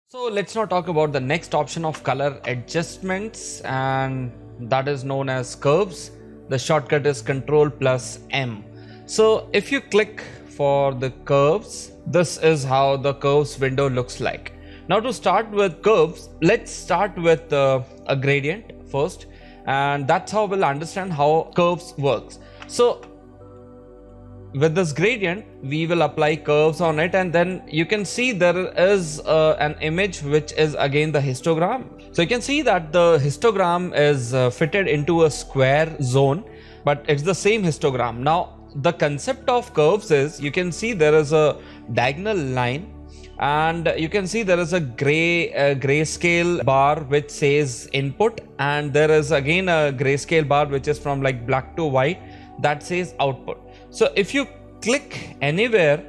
So let's now talk about the next option of color adjustments, and that is known as curves. The shortcut is Ctrl plus M. So if you click for the curves, this is how the curves window looks like. Now to start with curves, let's start with a gradient first, and that's how we'll understand how curves works. So with this gradient, we will apply curves on it, and then you can see there is an image which is again the histogram. So you can see that the histogram is fitted into a square zone, but it's the same histogram. Now the concept of curves is, you can see there is a diagonal line, and you can see there is a grayscale bar which says input, and there is again a grayscale bar which is from like black to white that says output. So if you click anywhere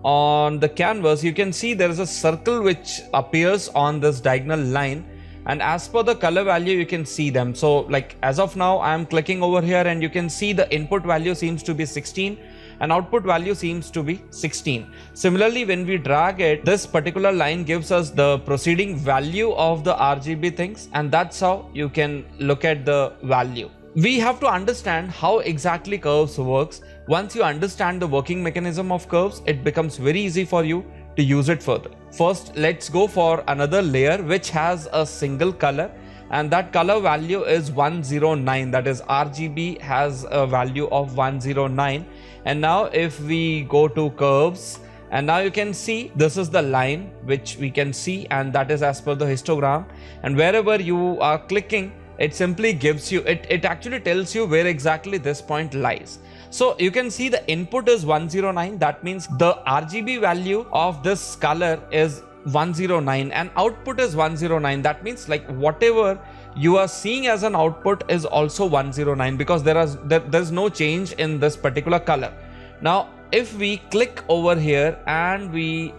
on the canvas, you can see there is a circle which appears on this diagonal line, and as per the color value you can see them. So like as of now I am clicking over here, and you can see the input value seems to be 16 and output value seems to be 16. Similarly, when we drag it, this particular line gives us the proceeding value of the RGB things, and that's how you can look at the value. We have to understand how exactly curves works. Once you understand the working mechanism of curves, it becomes very easy for you to use it further. First, let's go for another layer which has a single color, and that color value is 109. That is, RGB has a value of 109. And now if we go to curves, and now you can see this is the line which we can see, and that is as per the histogram. And wherever you are clicking, it simply gives you, it actually tells you where exactly this point lies. So you can see the input is 109. That means the RGB value of this color is 109, and output is 109. That means like whatever you are seeing as an output is also 109, because there's no change in this particular color. Now if we click over here and we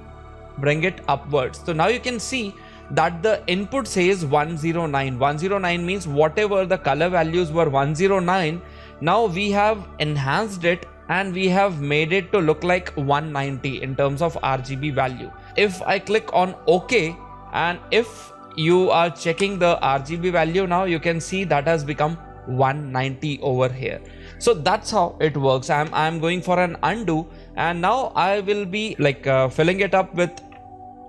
bring it upwards, so now you can see that the input says 109. 109 means whatever the color values were 109, now we have enhanced it and we have made it to look like 190 in terms of RGB value. If I click on OK, and if you are checking the RGB value, now you can see that has become 190 over here. So that's how it works. I'm going for an undo, and now I will be like filling it up with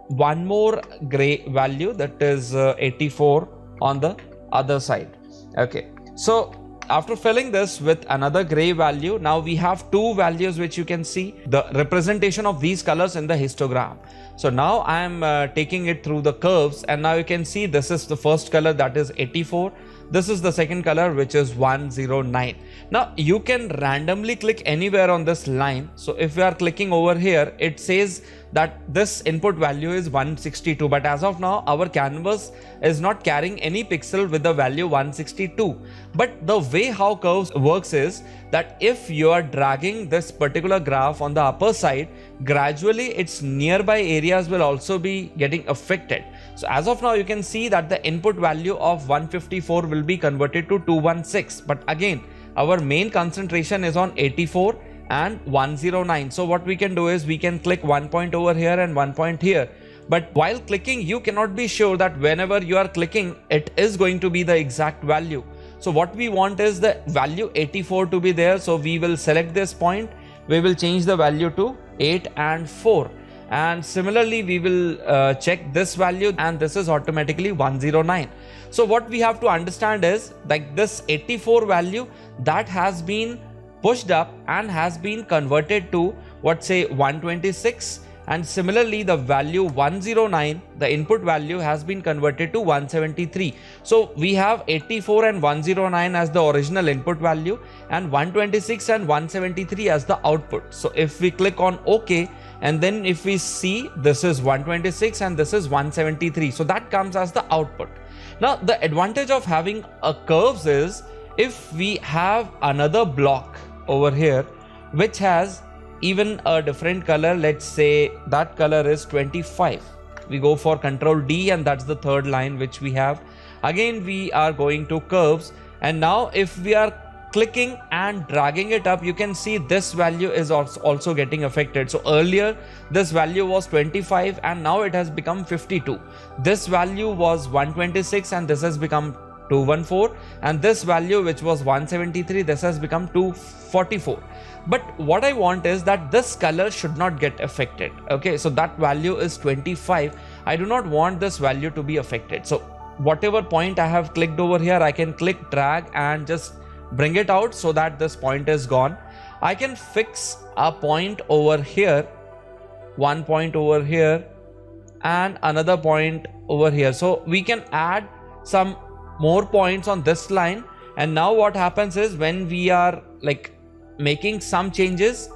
one more gray value, that is 84 on the other side. Okay, so after filling this with another gray value, now we have two values which you can see the representation of these colors in the histogram. So now I am taking it through the curves, and now you can see this is the first color, that is 84. This is the second color, which is 109. Now you can randomly click anywhere on this line. So if we are clicking over here, it says that this input value is 162, but as of now our canvas is not carrying any pixel with the value 162. But the way how curves works is that if you are dragging this particular graph on the upper side, gradually its nearby areas will also be getting affected. So as of now you can see that the input value of 154 will be converted to 216, but again our main concentration is on 84 and 109. So what we can do is we can click one point over here and one point here, but while clicking you cannot be sure that whenever you are clicking it is going to be the exact value. So what we want is the value 84 to be there. So we will select this point, we will change the value to 8 and 4, and similarly we will check this value, and this is automatically 109. So what we have to understand is like this 84 value that has been pushed up and has been converted to what say 126, and similarly the value 109, the input value, has been converted to 173. So we have 84 and 109 as the original input value, and 126 and 173 as the output. So if we click on OK, and then if we see this is 126 and this is 173, so that comes as the output. Now the advantage of having a curves is, if we have another block over here which has even a different color, let's say that color is 25, we go for Ctrl D, and that's the third line which we have. Again we are going to curves, and now if we are clicking and dragging it up, you can see this value is also getting affected. So earlier this value was 25 and now it has become 52. This value was 126 and this has become 214, and this value which was 173, this has become 244. But what I want is that this color should not get affected. Okay, so that value is 25. I do not want this value to be affected. So whatever point I have clicked over here, I can click, drag and just bring it out so that this point is gone. I can fix a point over here, one point over here and another point over here. So we can add some more points on this line, and now what happens is when we are like making some changes,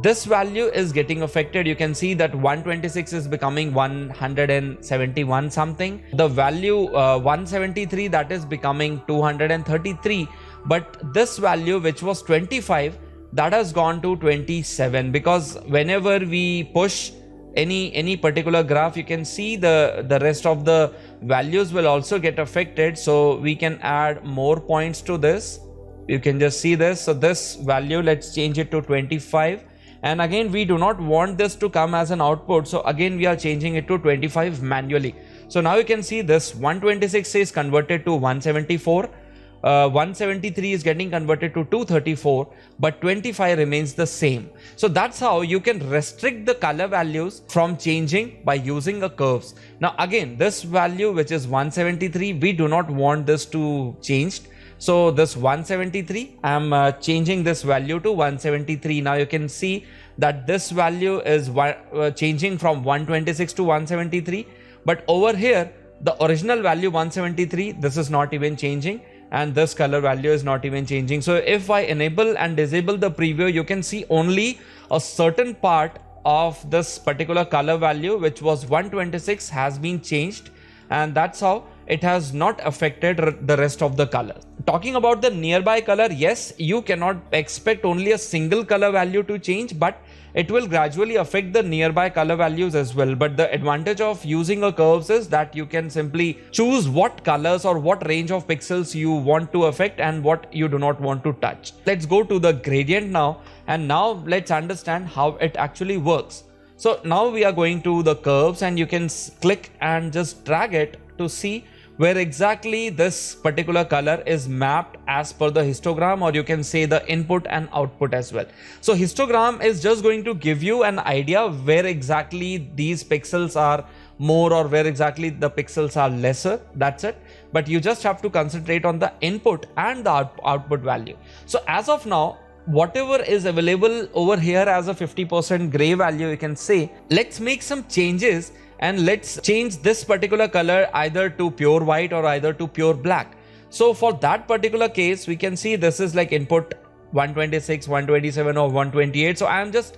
this value is getting affected. You can see that 126 is becoming 171 something. The value 173, that is becoming 233. But this value which was 25, that has gone to 27, because whenever we push any particular graph, you can see the rest of the values will also get affected. So we can add more points to this. You can just see this. So this value, let's change it to 25. And again, we do not want this to come as an output. So again, we are changing it to 25 manually. So now you can see this 126 is converted to 174. 173 is getting converted to 234, but 25 remains the same. So that's how you can restrict the color values from changing by using a curves. Now again, this value which is 173, we do not want this to change. So this 173, I'm changing this value to 173. Now you can see that this value is changing from 126 to 173. But over here, the original value 173, this is not even changing. And this color value is not even changing. So if I enable and disable the preview, you can see only a certain part of this particular color value, which was 126, has been changed. And that's how it has not affected the rest of the color. Talking about the nearby color, yes, you cannot expect only a single color value to change, but it will gradually affect the nearby color values as well. But the advantage of using a curves is that you can simply choose what colors or what range of pixels you want to affect and what you do not want to touch. Let's go to the gradient now, and now let's understand how it actually works. So now we are going to the curves, and you can click and just drag it to see where exactly this particular color is mapped as per the histogram, or you can say the input and output as well. So histogram is just going to give you an idea where exactly these pixels are more or where exactly the pixels are lesser. That's it. But you just have to concentrate on the input and the output value. So as of now, whatever is available over here as a 50% gray value, you can say, let's make some changes and let's change this particular color either to pure white or either to pure black. So for that particular case, we can see this is like input 126, 127 or 128. So I am just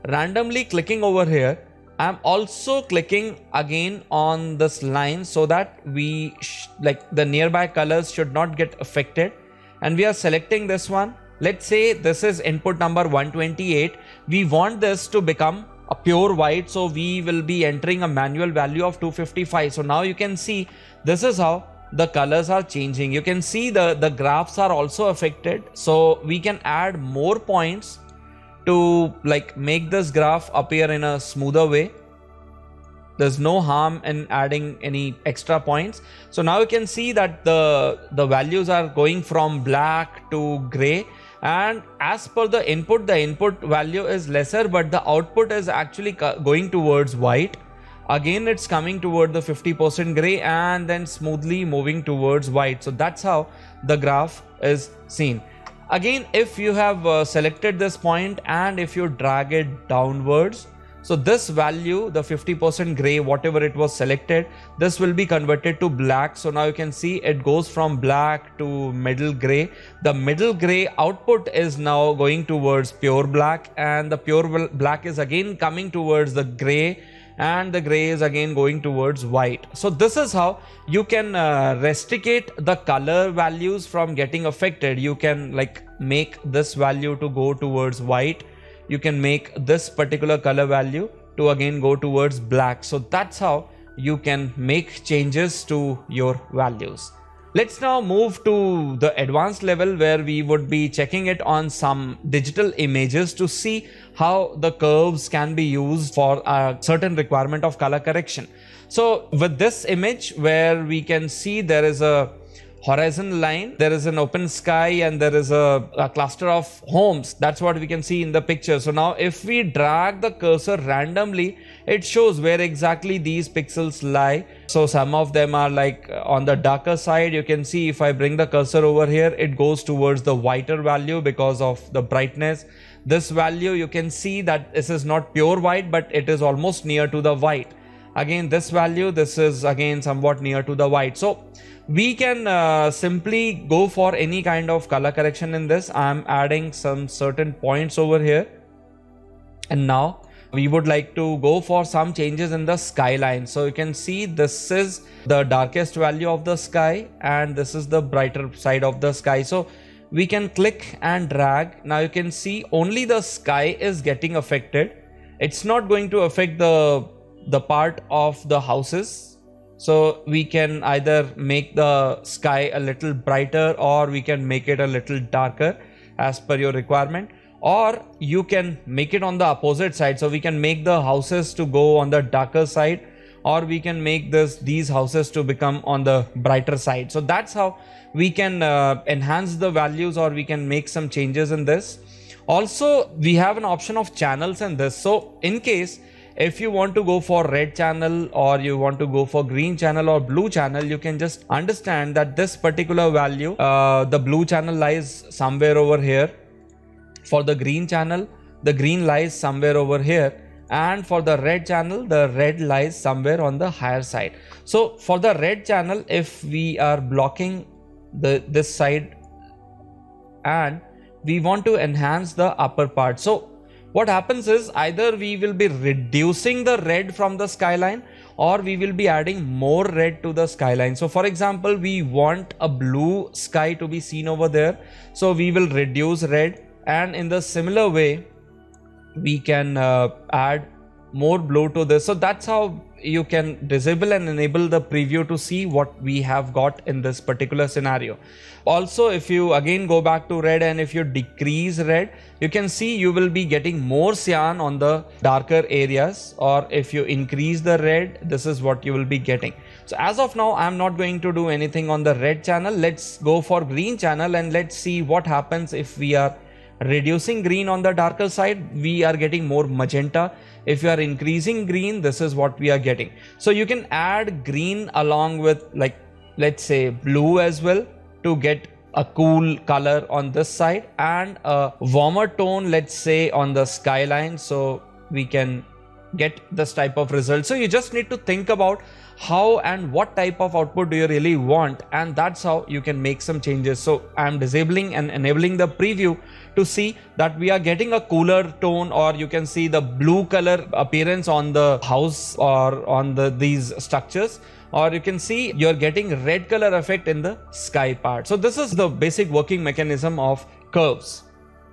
randomly clicking over here. I'm also clicking again on this line so that we like the nearby colors should not get affected. And we are selecting this one. Let's say this is input number 128. We want this to become a pure white, so we will be entering a manual value of 255. So now you can see this is how the colors are changing. You can see the graphs are also affected. So we can add more points to like make this graph appear in a smoother way. There's no harm in adding any extra points. So now you can see that the values are going from black to gray. And as per the input value is lesser, but the output is actually going towards white. Again, it's coming toward the 50% gray and then smoothly moving towards white. So that's how the graph is seen. Again, if you have selected this point and if you drag it downwards, so this value, the 50% gray, whatever it was selected, this will be converted to black. So now you can see it goes from black to middle gray. The middle gray output is now going towards pure black, and the pure black is again coming towards the gray, and the gray is again going towards white. So this is how you can restrict the color values from getting affected. You can like make this value to go towards white. You can make this particular color value to again go towards black. So that's how you can make changes to your values. Let's now move to the advanced level where we would be checking it on some digital images to see how the curves can be used for a certain requirement of color correction. So with this image where we can see there is a horizon line, there is an open sky, and there is a cluster of homes. That's what we can see in the picture. So now if we drag the cursor randomly, it shows where exactly these pixels lie. So some of them are like on the darker side. You can see if I bring the cursor over here, it goes towards the whiter value because of the brightness. This value, you can see that this is not pure white, but it is almost near to the white. Again, this value, this is again somewhat near to the white. So we can simply go for any kind of color correction in this. I'm adding some certain points over here, and now we would like to go for some changes in the skyline. So you can see this is the darkest value of the sky and this is the brighter side of the sky. So we can click and drag. Now you can see only the sky is getting affected. It's not going to affect the part of the houses. So we can either make the sky a little brighter or we can make it a little darker as per your requirement, or you can make it on the opposite side. So we can make the houses to go on the darker side, or we can make these houses to become on the brighter side. So that's how we can enhance the values, or we can make some changes in this. Also, we have an option of channels in this. So in case if you want to go for red channel, or you want to go for green channel or blue channel, you can just understand that this particular value, the blue channel lies somewhere over here. For the green channel, the green lies somewhere over here. And for the red channel, the red lies somewhere on the higher side. So for the red channel, if we are blocking this side and we want to enhance the upper part, so what happens is either we will be reducing the red from the skyline, or we will be adding more red to the skyline. So for example, we want a blue sky to be seen over there, so we will reduce red, and in the similar way we can add more blue to this. So that's how you can disable and enable the preview to see what we have got in this particular scenario. Also, if you again go back to red and if you decrease red, you can see you will be getting more cyan on the darker areas, or if you increase the red, this is what you will be getting. So as of now, I'm not going to do anything on the red channel. Let's go for green channel and let's see what happens if we are reducing green on the darker side. We are getting more magenta. If you are increasing green, this is what we are getting. So you can add green along with, like, let's say blue as well, to get a cool color on this side and a warmer tone, let's say, on the skyline. So we can get this type of result. So you just need to think about how and what type of output do you really want, and that's how you can make some changes. So I'm disabling and enabling the preview to see that we are getting a cooler tone, or you can see the blue color appearance on the house or on these structures, or you can see you're getting red color effect in the sky part. So this is the basic working mechanism of curves.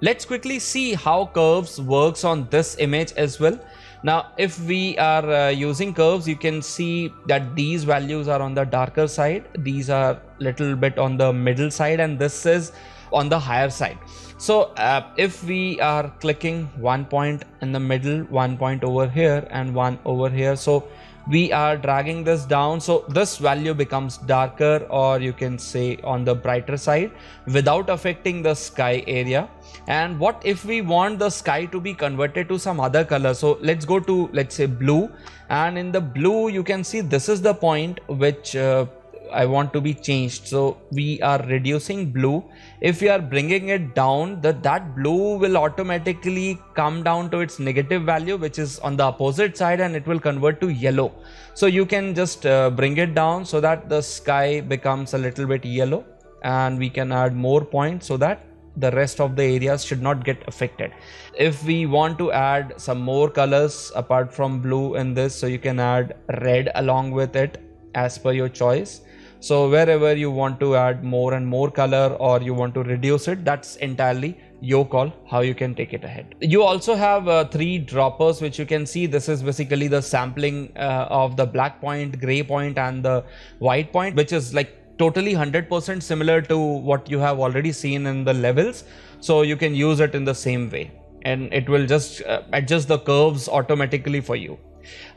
Let's quickly see how curves works on this image as well. Now, if we are using curves, you can see that these values are on the darker side, these are little bit on the middle side, and this is on the higher side. So if we are clicking 1 point in the middle, 1 point over here and 1 over here, so we are dragging this down, so this value becomes darker, or you can say on the brighter side, without affecting the sky area. And what if we want the sky to be converted to some other color? So let's go to, let's say, blue, and in the blue you can see this is the point which I want to be changed. So we are reducing blue. If we are bringing it down, that blue will automatically come down to its negative value, which is on the opposite side, and it will convert to yellow. So you can just bring it down so that the sky becomes a little bit yellow, and we can add more points so that the rest of the areas should not get affected. If we want to add some more colors apart from blue in this, so you can add red along with it as per your choice. So wherever you want to add more and more color, or you want to reduce it, that's entirely your call how you can take it ahead. You also have 3 droppers, which you can see. This is basically the sampling of the black point, gray point and the white point, which is like totally 100% similar to what you have already seen in the levels. So you can use it in the same way, and it will just adjust the curves automatically for you.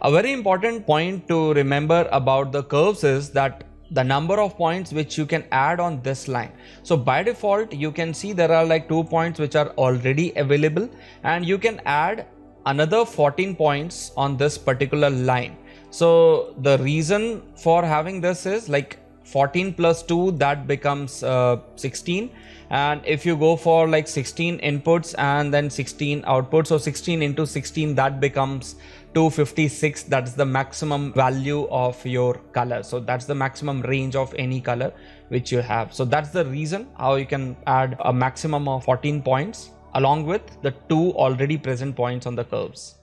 A very important point to remember about the curves is that the number of points which you can add on this line. So by default, you can see there are like 2 points which are already available, and you can add another 14 points on this particular line. So the reason for having this is like 14 plus 2, that becomes 16, and if you go for like 16 inputs and then 16 outputs, so 16 into 16, that becomes 256. That's the maximum value of your color. So that's the maximum range of any color which you have. So that's the reason how you can add a maximum of 14 points along with the 2 already present points on the curves.